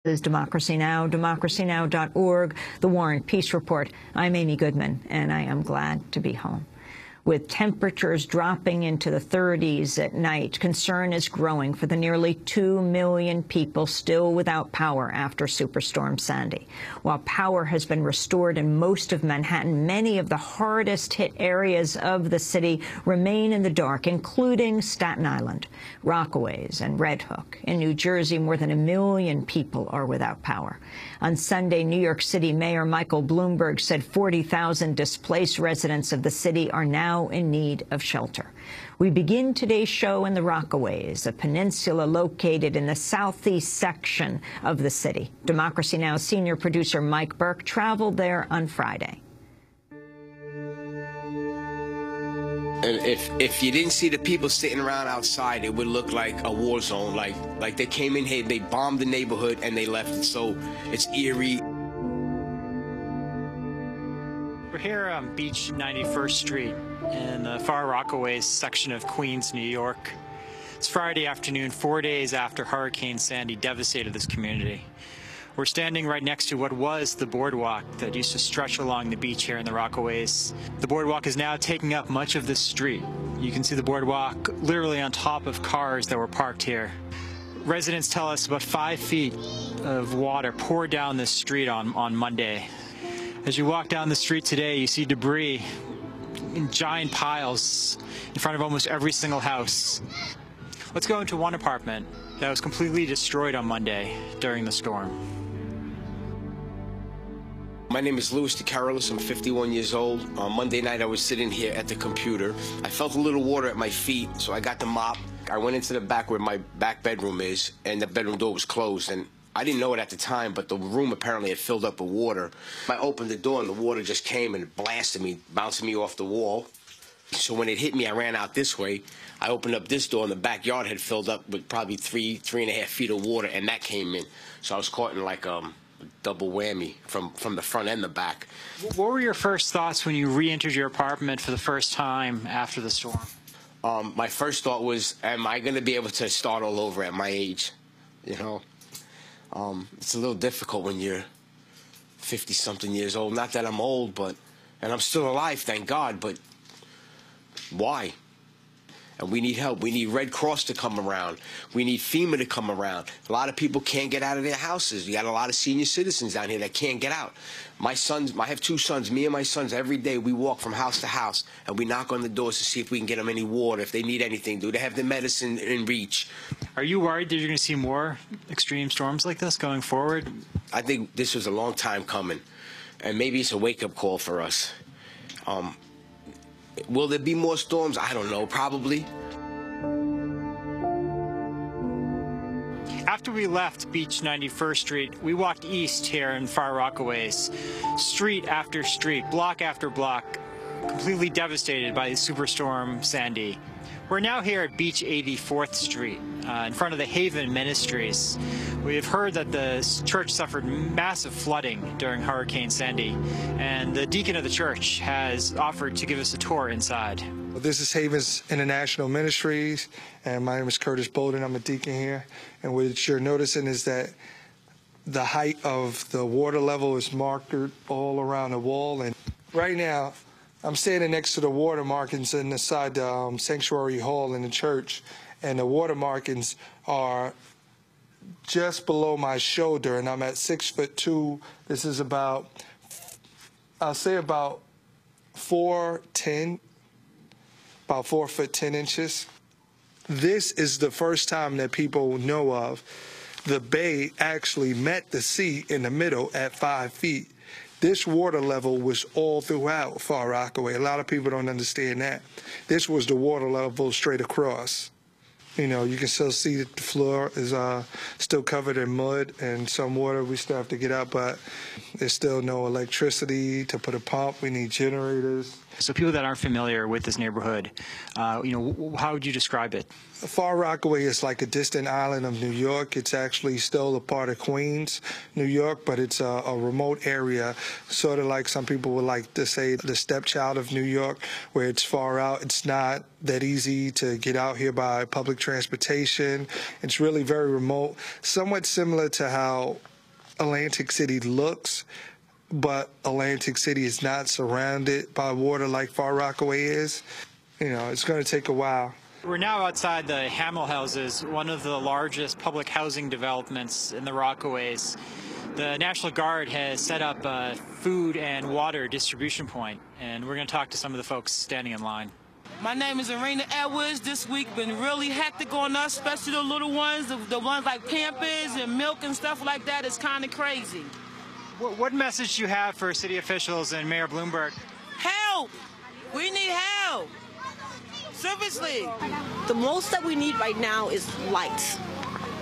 This is Democracy Now!, democracynow.org, The War and Peace Report. I'm Amy Goodman, and I am glad to be home. With temperatures dropping into the 30s at night, concern is growing for the nearly 2 million people still without power after Superstorm Sandy. While power has been restored in most of Manhattan, many of the hardest-hit areas of the city remain in the dark, including Staten Island, Rockaways, and Red Hook. In New Jersey, more than 1 million people are without power. On Sunday, New York City Mayor Michael Bloomberg said 40,000 displaced residents of the city are now in need of shelter. We begin today's show in the Rockaways, a peninsula located in the southeast section of the city. Democracy Now! Senior producer Mike Burke traveled there on Friday. And if you didn't see the people sitting around outside, it would look like a war zone. Like they came in here, they bombed the neighborhood, and they left it. So it's eerie. We're here on Beach 91st Street in the Far Rockaways section of Queens, New York. It's Friday afternoon, 4 days after Hurricane Sandy devastated this community. We're standing right next to what was the boardwalk that used to stretch along the beach here in the Rockaways. The boardwalk is now taking up much of this street. You can see the boardwalk literally on top of cars that were parked here. Residents tell us about 5 feet of water poured down this street on Monday. As you walk down the street today, you see debris in giant piles in front of almost every single house. Let's go into one apartment that was completely destroyed on Monday during the storm. My name is Louis DeCarolis. I'm 51 years old. On Monday night, I was sitting here at the computer. I felt a little water at my feet, so I got the mop. I went into the back where my back bedroom is, and the bedroom door was closed. And I didn't know it at the time, but the room apparently had filled up with water. I opened the door, and the water just came and blasted me, bouncing me off the wall. So when it hit me, I ran out this way. I opened up this door, and the backyard had filled up with probably 3.5 feet of water, and that came in. So I was caught in like double whammy from the front and the back. What were your first thoughts when you re-entered your apartment for the first time after the storm? My first thought was, am I going to be able to start all over at my age? You know, it's a little difficult when you're 50-something years old. Not that I'm old, and I'm still alive, thank God, but why? And we need help. We need Red Cross to come around. We need FEMA to come around. A lot of people can't get out of their houses. You got a lot of senior citizens down here that can't get out. My sons, I have 2 sons. Me and my sons, every day we walk from house to house, and we knock on the doors to see if we can get them any water, if they need anything. Do they have the medicine in reach? Are you worried that you're going to see more extreme storms like this going forward? I think this was a long time coming, and maybe it's a wake-up call for us. Will there be more storms? I don't know, probably. After we left Beach 91st Street, we walked east here in Far Rockaways, street after street, block after block, completely devastated by Superstorm Sandy. We're now here at Beach 84th Street, in front of the Haven Ministries. We have heard that the church suffered massive flooding during Hurricane Sandy, and the deacon of the church has offered to give us a tour inside. This is Haven's International Ministries, and my name is Curtis Bolden. I'm a deacon here, and what you're noticing is that the height of the water level is marked all around the wall, and right now I'm standing next to the water markings inside the sanctuary hall in the church, and the water markings are just below my shoulder, and I'm at 6'2". This is about, I'll say about 4'10", about 4 foot 10 inches. This is the first time that people know of the bay actually met the sea in the middle at 5 feet. This water level was all throughout Far Rockaway. A lot of people don't understand that. This was the water level straight across. You know, you can still see that the floor is still covered in mud and some water we still have to get out, but there's still no electricity to put a pump. We need generators. So people that aren't familiar with this neighborhood, how would you describe it? Far Rockaway is like a distant island of New York. It's actually still a part of Queens, New York, but it's a remote area, sort of like some people would like to say the stepchild of New York, where it's far out. It's not that easy to get out here by public transportation. It's really very remote, somewhat similar to how Atlantic City looks, but Atlantic City is not surrounded by water like Far Rockaway is. You know, it's going to take a while. We're now outside the Hamel Houses, one of the largest public housing developments in the Rockaways. The National Guard has set up a food and water distribution point, and we're going to talk to some of the folks standing in line. My name is Arena Edwards. This week been really hectic on us, especially the little ones, the ones like Pampers and milk and stuff like that. It's kind of crazy. What message do you have for city officials and Mayor Bloomberg? Help! We need help. Seriously. The most that we need right now is lights.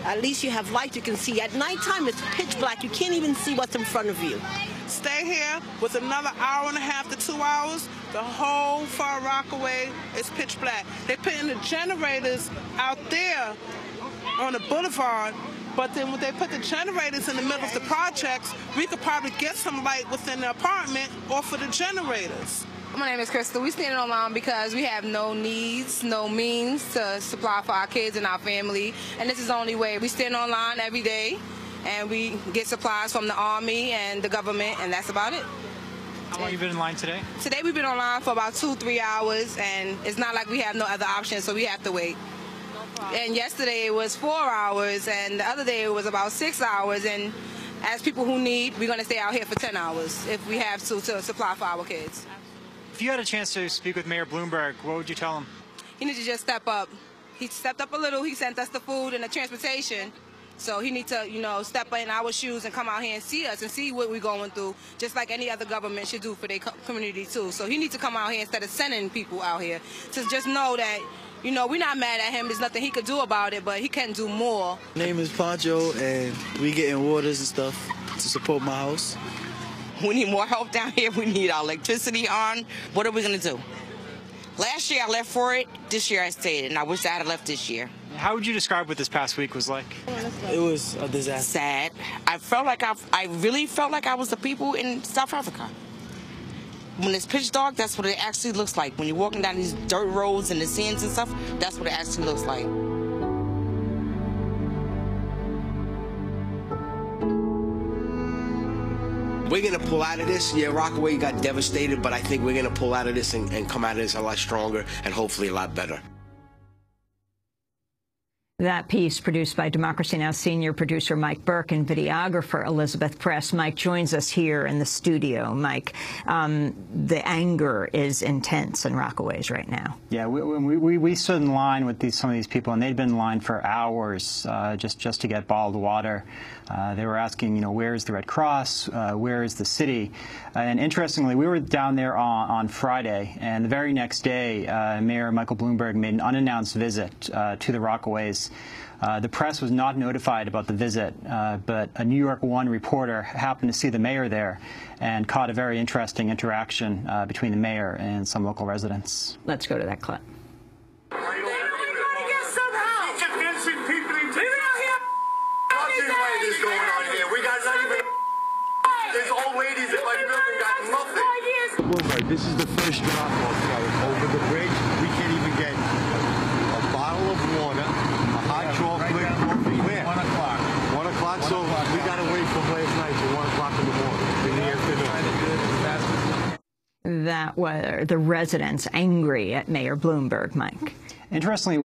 At least you have light you can see. At nighttime, it's pitch black. You can't even see what's in front of you. Stay here with another hour and a half to 2 hours. The whole Far Rockaway is pitch black. They're putting the generators out there on the boulevard, but then when they put the generators in the middle of the projects, we could probably get some light within the apartment off of the generators. My name is Crystal. We standing online because we have no needs, no means to supply for our kids and our family, and this is the only way. We stand online every day, and we get supplies from the Army and the government, and that's about it. How long have you been in line today? Today we've been online for about 2-3 hours, and it's not like we have no other option, so we have to wait. And yesterday it was 4 hours, and the other day it was about 6 hours, and as people who need, we're going to stay out here for 10 hours if we have to supply for our kids. If you had a chance to speak with Mayor Bloomberg, what would you tell him? He needs to just step up. He stepped up a little. He sent us the food and the transportation. So he needs to, you know, step in our shoes and come out here and see us and see what we're going through, just like any other government should do for their community, too. So he needs to come out here instead of sending people out here to just know that, you know, we're not mad at him. There's nothing he could do about it, but he can do more. My name is Pancho, and we getting waters and stuff to support my house. We need more help down here. We need our electricity on. What are we going to do? Last year I left for it. This year I stayed, and I wish I had left this year. How would you describe what this past week was like? It was a disaster. Sad. I really felt like I was the people in South Africa. When it's pitch dark, that's what it actually looks like. When you're walking down these dirt roads and the sands and stuff, that's what it actually looks like. We're going to pull out of this. Yeah, Rockaway got devastated, but I think we're going to pull out of this and come out of this a lot stronger and hopefully a lot better. That piece produced by Democracy Now! Senior producer Mike Burke and videographer Elizabeth Press. Mike joins us here in the studio. Mike, the anger is intense in Rockaways right now. Yeah, we stood in line with some of these people, and they'd been in line for hours just to get bottled water. They were asking, you know, where's the Red Cross? Where is the city? And interestingly, we were down there on Friday, and the very next day, Mayor Michael Bloomberg made an unannounced visit to the Rockaways. The press was not notified about the visit, but a New York One reporter happened to see the mayor there and caught a very interesting interaction between the mayor and some local residents. Let's go to that clip. There's old ladies that like milk and got nothing. This is the first drop-off over the bridge. We can't even get a bottle of water, a hot chocolate. Where? 1 o'clock. 1 o'clock. So we got to wait from last night till 1 o'clock in the morning. In the afternoon. That were the residents angry at Mayor Bloomberg, Mike. Interestingly,